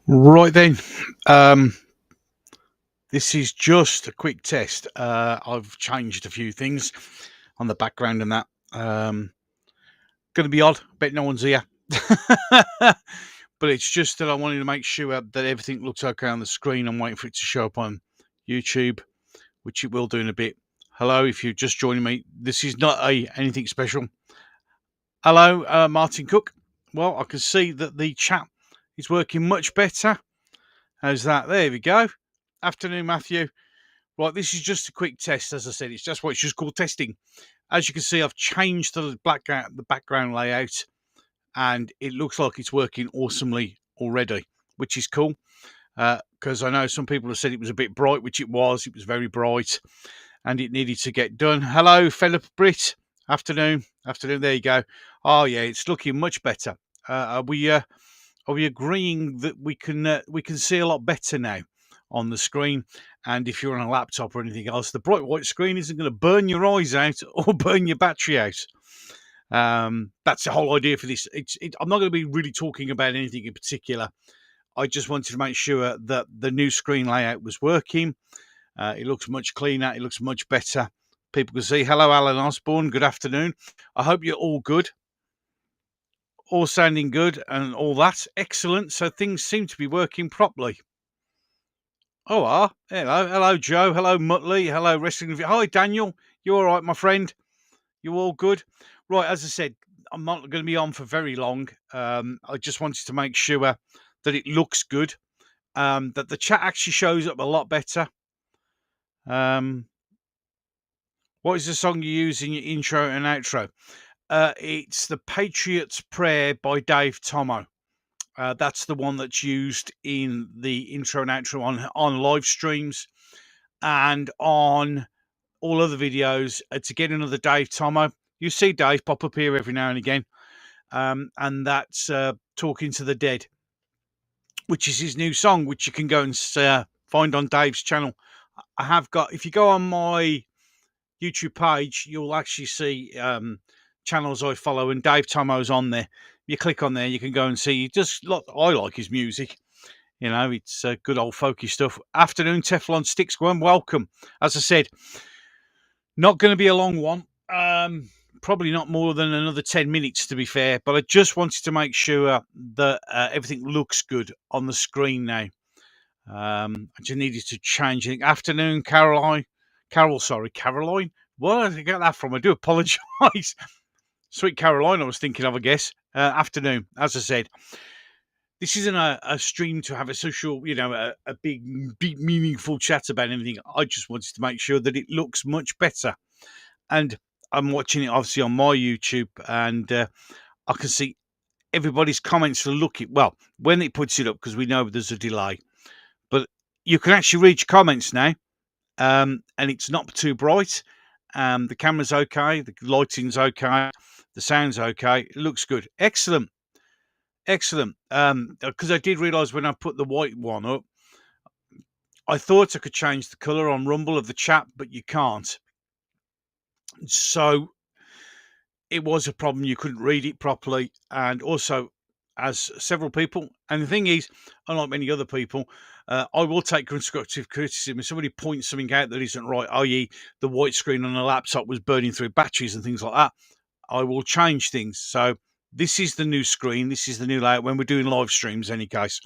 Right then, um, this is just a quick test. I've changed a few things on the background and that. Going to be odd. Bet no one's here, but it's just that I wanted to make sure that everything looks okay on the screen. I'm waiting for it to show up on YouTube, which it will do in a bit. Hello, if you're just joining me, this is not anything special. Hello, Martin Cook. Well, I can see that the chat is working much better. How's that? There we go. Afternoon, Matthew. Right, this is just a quick test. As I said, it's just what it's just called testing. As you can see, I've changed the background layout, and it looks like it's working awesomely already, which is cool. Because I know some people have said it was a bit bright, which it was. It was very bright, and it needed to get done. Hello, Philip Britt. Afternoon, afternoon. There you go. Oh yeah, it's looking much better. Are we agreeing that we can see a lot better now on the screen? And if you're on a laptop or anything else, the bright white screen isn't going to burn your eyes out or burn your battery out. That's the whole idea for this. I'm not going to be really talking about anything in particular. I just wanted to make sure that the new screen layout was working. It looks much cleaner. It looks much better. People can see. Hello, Alan Osborne. Good afternoon. I hope you're all good. All sounding good and all that. Excellent. So things seem to be working properly. Oh, hello, Joe. Hello, Muttley. Hello, Wrestling. Hi, Daniel. You all right, my friend? You all good? Right, as I said, I'm not going to be on for very long. I just wanted to make sure that it looks good, that the chat actually shows up a lot better. What is the song you use in your intro and outro? It's the Patriot's Prayer by Dave Tomo. That's the one that's used in the intro and outro on live streams and on all other videos. To get another Dave Tomo, you see Dave pop up here every now and again, and that's Talking to the Dead, which is his new song, which you can go and find on Dave's channel. I have got, if you go on my YouTube page, you'll actually see channels I follow, and Dave Tomo's on there. You click on there, you can go and see. Just look, I like his music. You know, it's good old folky stuff. Afternoon, Teflon Stick Squirm. Welcome. As I said, not going to be a long one. Probably not more than another 10 minutes, to be fair. But I just wanted to make sure that everything looks good on the screen now. I just needed to change it. Afternoon, Caroline. Caroline. Where did I get that from? I do apologise. Sweet Caroline, I was thinking of, I guess. Afternoon, as I said. This isn't a stream to have a social, a big, deep, meaningful chat about anything. I just wanted to make sure that it looks much better. And I'm watching it obviously on my YouTube, and I can see everybody's comments are looking well when it puts it up, because we know there's a delay. But you can actually read your comments now, and it's not too bright. The camera's okay, the lighting's okay, the sound's okay. It looks good. Excellent. Excellent. Because I did realise when I put the white one up, I thought I could change the colour on Rumble of the chat, but you can't. So it was a problem. You couldn't read it properly. And also, as several people, and the thing is, unlike many other people, I will take constructive criticism. If somebody points something out that isn't right, i.e., the white screen on a laptop was burning through batteries and things like that, I will change things. So this is the new screen. This is the new layout when we're doing live streams. In any case,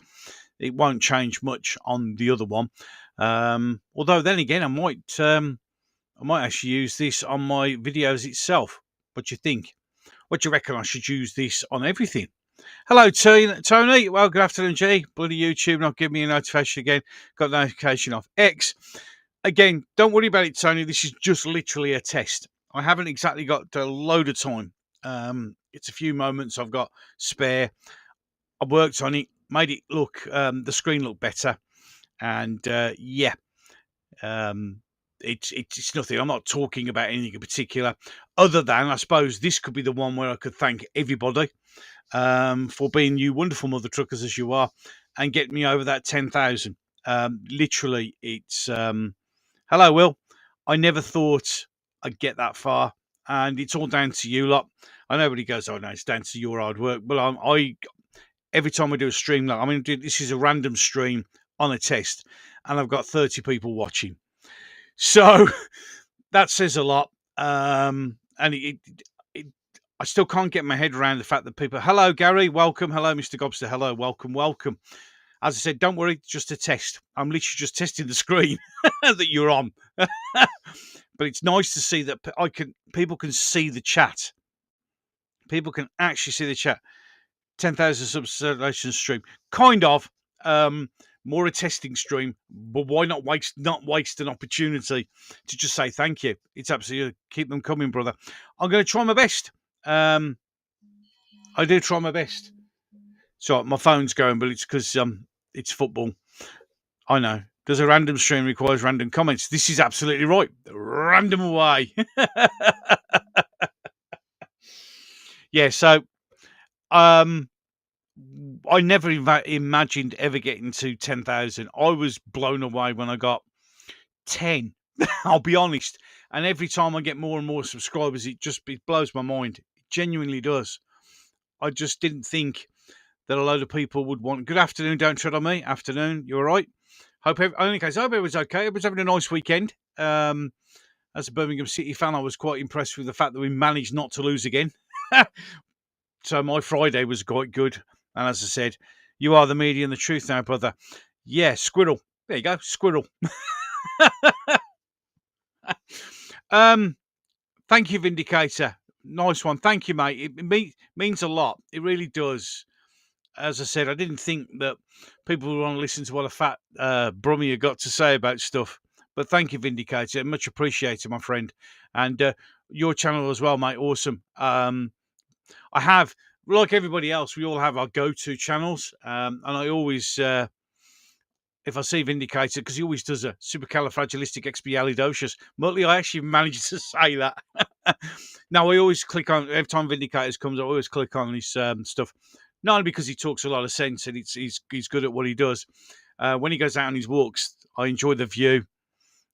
it won't change much on the other one. Although then again, I might actually use this on my videos itself. What do you think? What do you reckon? I should use this on everything? Hello, Tony. Well, good afternoon, G. Bloody YouTube not giving me a notification again. Got notification off X. Again, don't worry about it, Tony. This is just literally a test. I haven't exactly got a load of time. It's a few moments I've got spare. I worked on it, made it look, the screen look better. And yeah, it's nothing. I'm not talking about anything in particular, other than I suppose this could be the one where I could thank everybody for being you wonderful mother truckers as you are, and get me over that 10,000. Literally, it's hello, Will. I never thought I'd get that far, and it's all down to you lot. I know everybody goes, "Oh no, it's down to your hard work," but every time I do a stream, like, I mean, this is a random stream on a test, and I've got 30 people watching. So that says a lot. And I still can't get my head around the fact that people, hello, Gary, welcome. Hello, Mr. Gobster. Hello, welcome, welcome. As I said, don't worry, just a test. I'm literally just testing the screen that you're on. But it's nice to see that people can see the chat. People can actually see the chat. 10,000 subs stream, kind of. More a testing stream, but why not waste an opportunity to just say thank you? It's absolutely, keep them coming, brother. I'm going to try my best. I do try my best. So my phone's going, but it's because it's football. I know. Does a random stream requires random comments? This is absolutely right. Random away. Yeah. So, I never imagined ever getting to 10,000. I was blown away when I got 10. I'll be honest. And every time I get more and more subscribers, it blows my mind. It genuinely does. I just didn't think that a load of people would want. Good afternoon, don't tread on me. Afternoon, you all right? Hope everyone's okay. Everyone's having a nice weekend. As a Birmingham City fan, I was quite impressed with the fact that we managed not to lose again. So my Friday was quite good. And as I said, you are the media and the truth now, brother. Yeah, squirrel. There you go, squirrel. Thank you, Vindicator. Nice one. Thank you, mate. It means a lot. It really does. As I said, I didn't think that people would want to listen to what a fat Brummy got to say about stuff. But thank you, Vindicator. Much appreciated, my friend. And your channel as well, mate. Awesome. I have, like everybody else, we all have our go-to channels. And I always, if I see Vindicator, because he always does a supercalifragilisticexpialidocious. Muttley, I actually managed to say that. Now, I always click on, every time Vindicators comes, I always click on his stuff. Not only because he talks a lot of sense and he's good at what he does. When he goes out on his walks, I enjoy the view.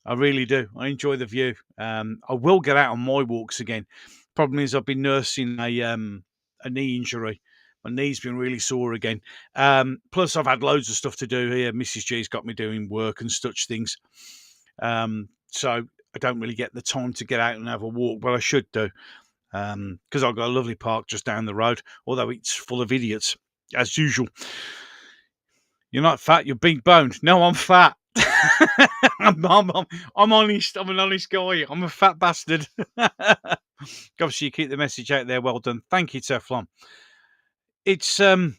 I really do. I enjoy the view. I will get out on my walks again. Problem is, I've been nursing a knee injury. My knee's been really sore again. Plus, I've had loads of stuff to do here. Mrs. G's got me doing work and such things. So I don't really get the time to get out and have a walk, but I should do. Because I've got a lovely park just down the road, although it's full of idiots, as usual. You're not fat, you're big boned. No, I'm fat. I'm honest. I'm an honest guy. I'm a fat bastard. Obviously, you keep the message out there. Well done. Thank you, Teflon. It's for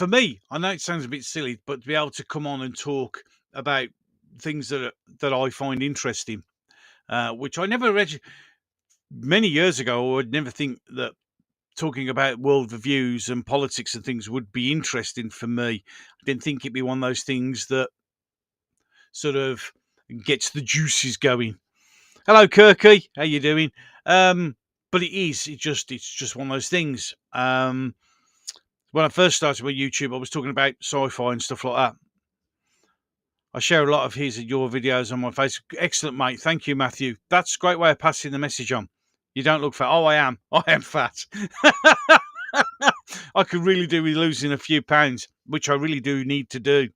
me, I know it sounds a bit silly, but to be able to come on and talk about things that I find interesting, which I never read many years ago, I would never think that talking about world reviews and politics and things would be interesting for me. I didn't think it'd be one of those things that sort of gets the juices going. Hello, Kirky. How you doing? But it is. It's just one of those things. When I first started with YouTube, I was talking about sci-fi and stuff like that. I share a lot of his and your videos on my Facebook. Excellent, mate. Thank you, Matthew. That's a great way of passing the message on. You don't look fat. Oh, I am. I am fat. I could really do with losing a few pounds, which I really do need to do.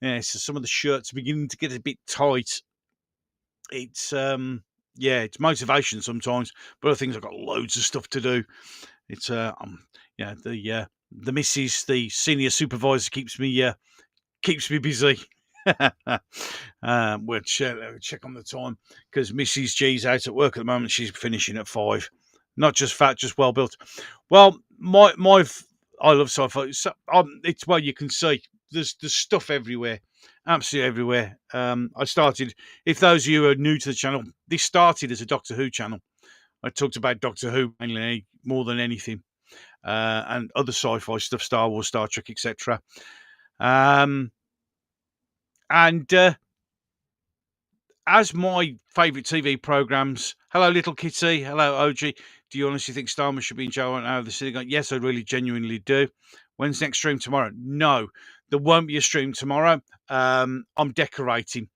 Yeah, so some of the shirts are beginning to get a bit tight. It's it's motivation sometimes, but other things I've got loads of stuff to do. It's the missus, the senior supervisor, keeps me busy. We'll check on the time because Mrs. G's out at work at the moment. She's finishing at 5. Not just fat, just well built. Well, I love sci-fi. So, it's you can see there's stuff everywhere, absolutely everywhere. I started. If those of you who are new to the channel, this started as a Doctor Who channel. I talked about Doctor Who mainly, more than anything, and other sci-fi stuff, Star Wars, Star Trek, etc. And as my favourite TV programmes, hello, Little Kitty, hello, OG. Do you honestly think Starman should be in jail out of the city? Yes, I really genuinely do. When's next stream tomorrow? No, there won't be a stream tomorrow. I'm decorating.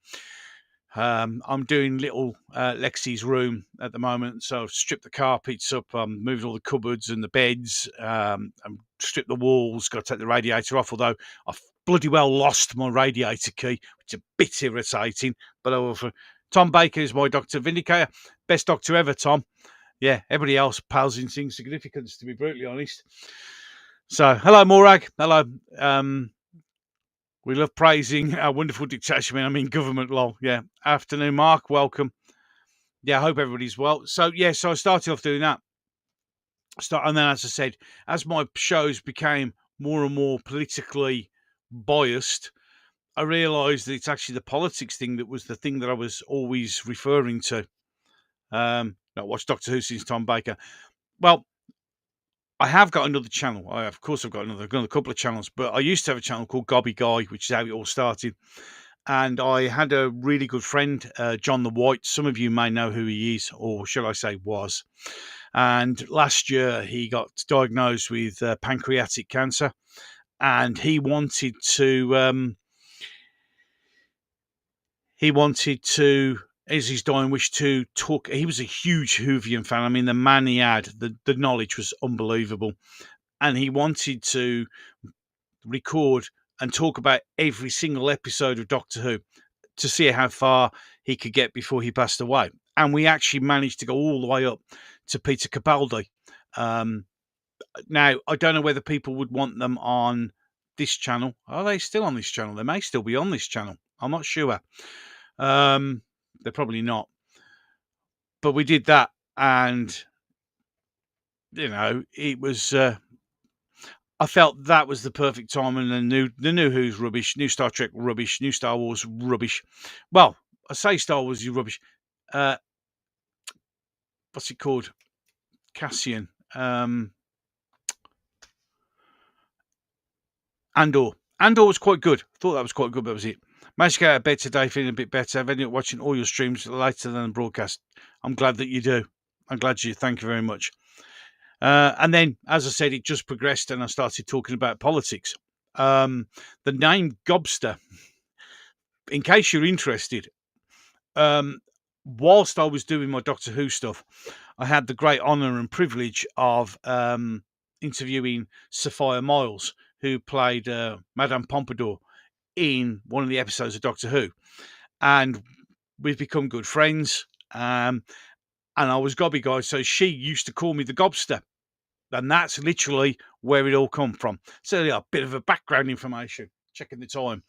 I'm doing little Lexi's room at the moment, so I've stripped the carpets up, moved all the cupboards and the beds, and stripped the walls. Got to take the radiator off, although I've bloody well lost my radiator key, which is a bit irritating. But over Tom Baker is my Doctor Vindicator, best doctor ever, Tom. Yeah, everybody else pales in insignificance, to be brutally honest. So, hello, Morag. Hello. We love praising our wonderful dictatorship. I mean, government law. Yeah. Afternoon, Mark. Welcome. Yeah, I hope everybody's well. So, yeah, so I started off doing that. And then, as I said, as my shows became more and more politically biased, I realised that it's actually the politics thing that was the thing that I was always referring to. I watched Doctor Who since Tom Baker. Well, I have got another channel. Of course, I've got another couple of channels, but I used to have a channel called Gobby Guy, which is how it all started. And I had a really good friend, John the White. Some of you may know who he is, or shall I say was. And last year, he got diagnosed with pancreatic cancer, and he wanted to, as his dying wish, to talk. He was a huge Whovian fan. I mean, the man he had, the knowledge was unbelievable. And he wanted to record and talk about every single episode of Doctor Who to see how far he could get before he passed away. And we actually managed to go all the way up to Peter Capaldi. Now, I don't know whether people would want them on this channel. Are they still on this channel? They may still be on this channel. I'm not sure. They're probably not. But we did that, and it was. I felt that was the perfect time, and the new Who's rubbish, new Star Trek rubbish, new Star Wars rubbish. Well, I say Star Wars is rubbish. What's it called? Cassian. Andor. Andor was quite good. I thought that was quite good, but that was it. Managed to get out of bed today, feeling a bit better. I've ended up watching all your streams later than the broadcast. I'm glad that you do. I'm glad you. Thank you very much. And then, as I said, it just progressed, and I started talking about politics. The name Gobster, in case you're interested, whilst I was doing my Doctor Who stuff, I had the great honour and privilege of interviewing Sophia Miles, who played Madame Pompadour in one of the episodes of Doctor Who. And we've become good friends. And I was Gobby Guy, so she used to call me the Gobster. And that's literally where it all come from. So yeah, a bit of a background information. Checking the time.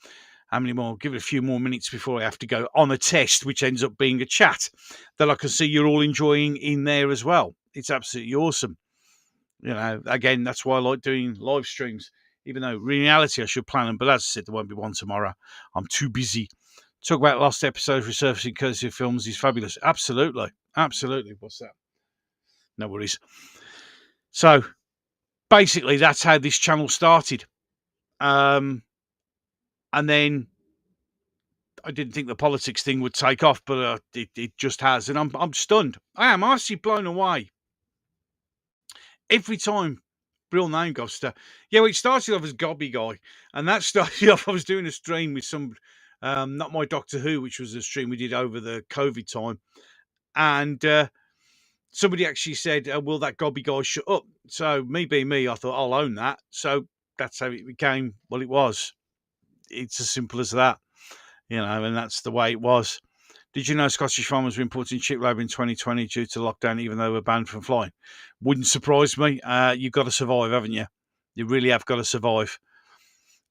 How many more? I'll give it a few more minutes before I have to go on a test, which ends up being a chat that I can see you're all enjoying in there as well. It's absolutely awesome. Again, that's why I like doing live streams, even though in reality I should plan them. But as I said, there won't be one tomorrow. I'm too busy. Talk about lost episodes resurfacing courtesy of films is fabulous. Absolutely. Absolutely. What's that? No worries. So basically, that's how this channel started. And then I didn't think the politics thing would take off, but it just has. And I'm stunned. I am honestly blown away. Every time, real name Gobster. Yeah, well, it started off as Gobby Guy. And that started off, I was doing a stream with some, not my Doctor Who, which was a stream we did over the COVID time. And somebody actually said, will that Gobby Guy shut up? So me being me, I thought, I'll own that. So that's how it became, well, it was. It's as simple as that, and that's the way it was. Did you know Scottish farmers were importing cheap labour in 2020 due to lockdown, even though they were banned from flying? Wouldn't surprise me. You've got to survive, haven't you? You really have got to survive,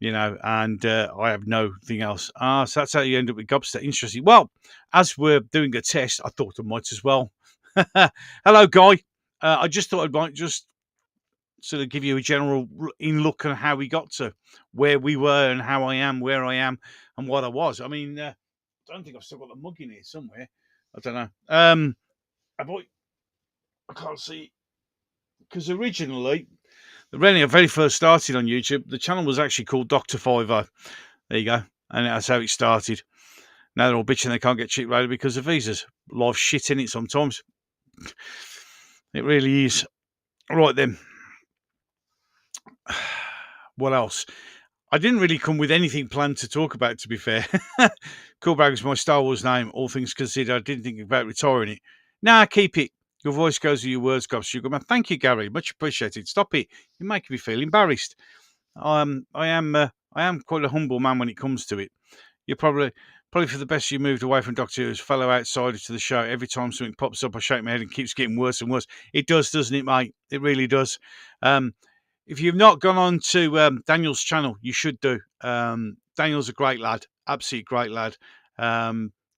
and I have nothing else. So that's how you end up with Gobster. Interesting. Well, as we're doing a test, I thought I might as well. Hello, Guy. I just thought I might just sort of give you a general in look at how we got to where we were and how I am, where I am, and what I was. I mean, I don't think I've still got the mug in here somewhere. I don't know. I can't see, because originally, when I very first started on YouTube, the channel was actually called Dr. 50. There you go. And that's how it started. Now they're all bitching they can't get cheap radio because of visas. Life shit in it sometimes. It really is. Right then. What else? I didn't really come with anything planned to talk about, to be fair. Coolbag is my Star Wars name, all things considered. I didn't think about retiring it. Nah, keep it. Your voice goes with your words, Gob Sugar Man. Thank you, Gary. Much appreciated. Stop it. You're making me feel embarrassed. I am quite a humble man when it comes to it. You're probably for the best you moved away from Doctor Who as fellow outsider to the show. Every time something pops up, I shake my head and keeps getting worse and worse. It does, doesn't it, mate? It really does. If you've not gone on to Daniel's channel, you should do. Daniel's a great lad, absolutely great lad.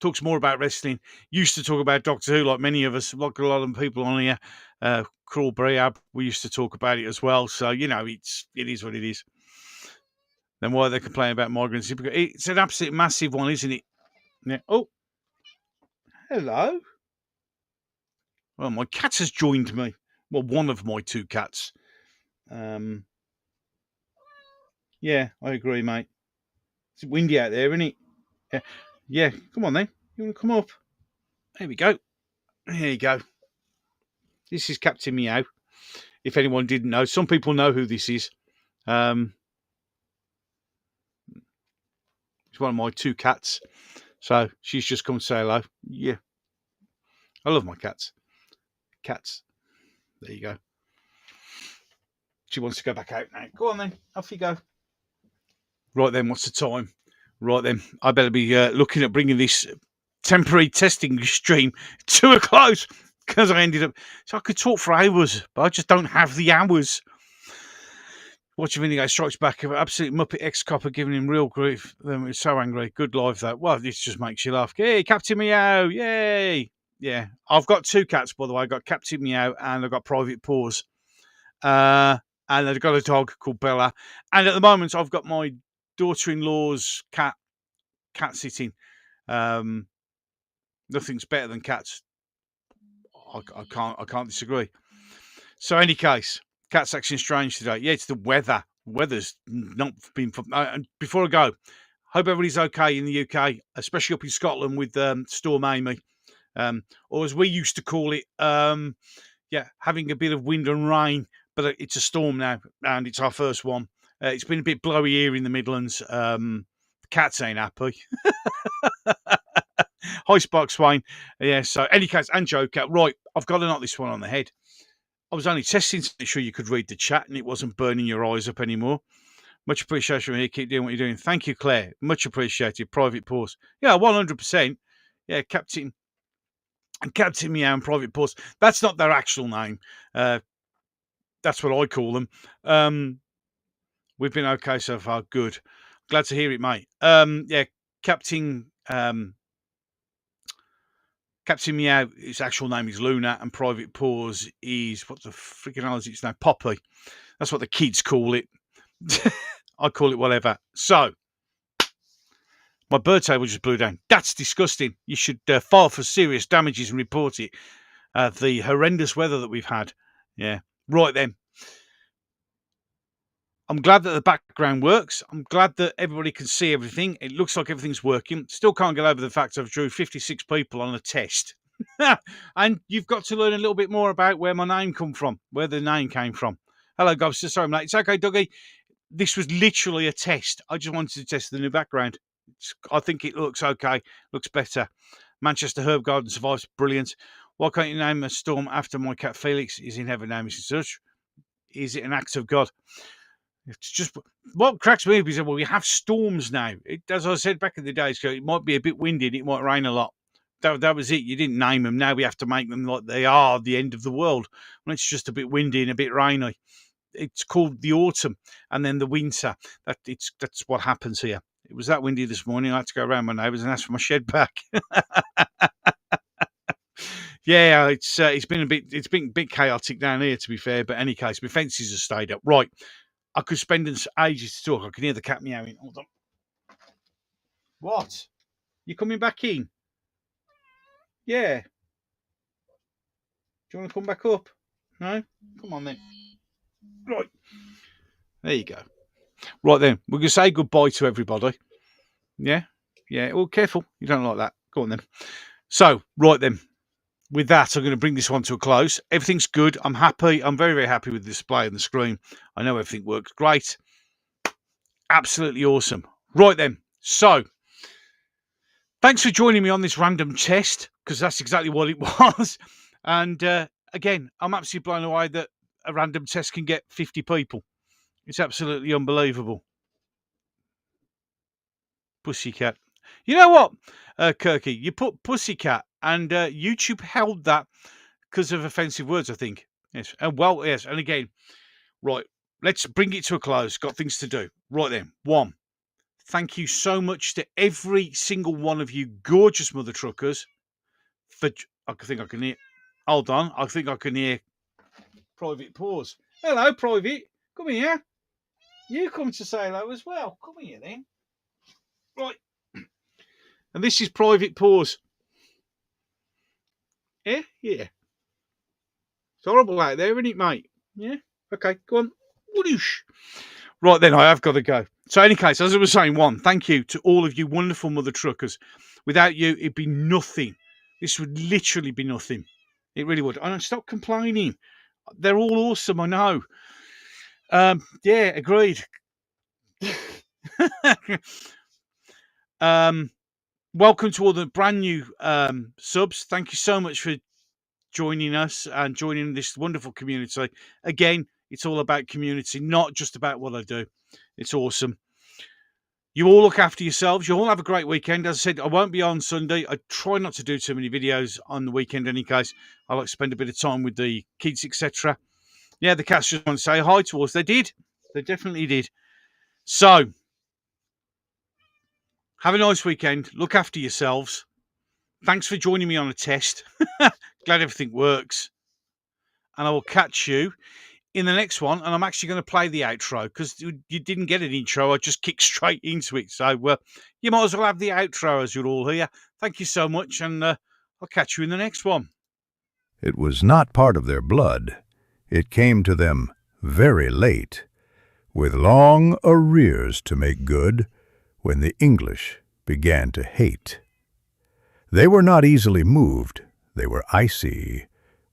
Talks more about wrestling. Used to talk about Doctor Who, like many of us, like a lot of people on here. Crawl Breab, we used to talk about it as well. So you know, it is what it is. Then why are they complaining about migrants? It's an absolute massive one, isn't it? Yeah. Oh, hello. Well, my cat has joined me. Well, one of my two cats. Yeah, I agree, mate. It's windy out there, isn't it? Yeah. Yeah. Come on, then. You want to come up? There we go. There you go. This is Captain Meow. If anyone didn't know, some people know who this is. It's one of my two cats. So she's just come to say hello. Yeah. I love my cats. Cats. There you go. She wants to go back out now. Go on then. Off you go. Right then, what's the time? Right then, I better be looking at bringing this temporary testing stream to a close because I ended up... So I could talk for hours, but I just don't have the hours. Watching Vindigo Strikes Back, absolute Muppet ex-copper giving him real grief. Then was so angry. Good live, that. Well, this just makes you laugh. Hey, Captain Meow, yay! Yeah, I've got two cats, by the way. I've got Captain Meow and I've got Private Paws. And I've got a dog called Bella. And at the moment, I've got my daughter-in-law's cat sitting. Nothing's better than cats. I can't disagree. So, any case, cat's acting strange today. Yeah, it's the weather. Weather's not been. Before I go, hope everybody's okay in the UK, especially up in Scotland with Storm Amy, or as we used to call it, having a bit of wind and rain. But it's a storm now, and it's our first one. It's been a bit blowy here in the Midlands. The cats ain't happy. Hi, Spark Swain. Yeah, so any case, and Joker. Right, I've got to knock this one on the head. I was only testing to make sure you could read the chat and it wasn't burning your eyes up anymore. Much appreciation from here. Keep doing what you're doing. Thank you, Claire. Much appreciated. Private Pause. Yeah, 100%. Yeah, Captain Meow and Private Pause. That's not their actual name. That's what I call them. We've been okay so far. Good. Glad to hear it, mate. Yeah, Captain Meow, his actual name is Luna, and Private Paws is, what the freaking hell is it now? Poppy. That's what the kids call it. I call it whatever. So, my bird table just blew down. That's disgusting. You should file for serious damages and report it. The horrendous weather that we've had. Yeah. Right then. I'm glad that the background works. I'm glad that everybody can see everything. It looks like everything's working. Still can't get over the fact I've drew 56 people on a test. And you've got to learn a little bit more about where my name come from, where the name came from. Hello, Gobster. Sorry, mate. It's okay, Dougie. This was literally a test. I just wanted to test the new background. I think it looks okay. Looks better. Manchester Herb Garden survives. Brilliant. Why can't you name a storm after my cat Felix? Is in heaven now, Mrs. Such. Is it an act of God? It's just what cracks me up is that, well, we have storms now. As I said back in the days, it might be a bit windy and it might rain a lot. That was it. You didn't name them. Now we have to make them like they are the end of the world. When it's just a bit windy and a bit rainy. It's called the autumn and then the winter. That's what happens here. It was that windy this morning. I had to go around my neighbours and ask for my shed back. Yeah, it's been a bit chaotic down here, to be fair. But in any case, my fences have stayed up. Right. I could spend ages to talk. I can hear the cat meowing. Hold on. What? You coming back in? Yeah. Do you want to come back up? No? Come on then. Right. There you go. Right then. We're going to say goodbye to everybody. Yeah? Yeah. Oh, careful. You don't like that. Go on then. So, right then. With that, I'm going to bring this one to a close. Everything's good. I'm happy. I'm very, very happy with the display on the screen. I know everything works great. Absolutely awesome. Right then. So, thanks for joining me on this random test, because that's exactly what it was. And again, I'm absolutely blown away that a random test can get 50 people. It's absolutely unbelievable. Pussycat. You know what, Kirky? You put pussycat, and YouTube held that because of offensive words, I think. Yes. And well, yes. And again, right, let's bring it to a close. Got things to do. Right then. One, thank you so much to every single one of you gorgeous mother truckers. I think I can hear. Hold on. I think I can hear Private Pause. Hello, Private. Come here. You come to say hello as well. Come here then. Right. And this is Private Pause. Yeah? Yeah. It's horrible out there, isn't it, mate? Yeah? Okay, go on. Whoosh. Right then, I have got to go. So, in any case, as I was saying, one, thank you to all of you wonderful mother truckers. Without you, it'd be nothing. This would literally be nothing. It really would. And stop complaining. They're all awesome, I know. Yeah, agreed. Welcome to all the brand new subs. Thank you so much for joining us and joining this wonderful community. Again, it's all about community, not just about what I do. It's awesome. You all look after yourselves. You all have a great weekend. As I said, I won't be on Sunday. I try not to do too many videos on the weekend in any case. I like to spend a bit of time with the kids, etc. Yeah, the cats just want to say hi to us. They did. They definitely did. So, have a nice weekend. Look after yourselves. Thanks for joining me on a test. Glad everything works. And I will catch you in the next one. And I'm actually going to play the outro because you didn't get an intro. I just kicked straight into it. So you might as well have the outro as you're all here. Thank you so much. And I'll catch you in the next one. It was not part of their blood. It came to them very late, with long arrears to make good, when the English began to hate. They were not easily moved, they were icy,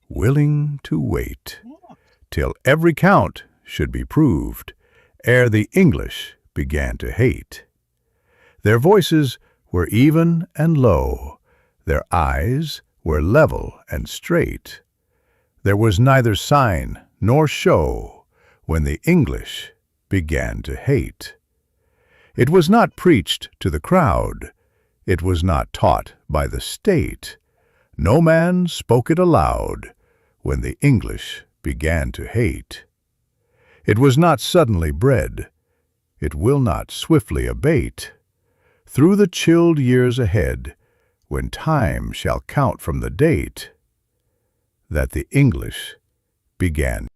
willing to wait, till every count should be proved, ere the English began to hate. Their voices were even and low, their eyes were level and straight. There was neither sign nor show when the English began to hate. It was not preached to the crowd, it was not taught by the state. No man spoke it aloud when the English began to hate. It was not suddenly bred, it will not swiftly abate. Through the chilled years ahead, when time shall count from the date that the English began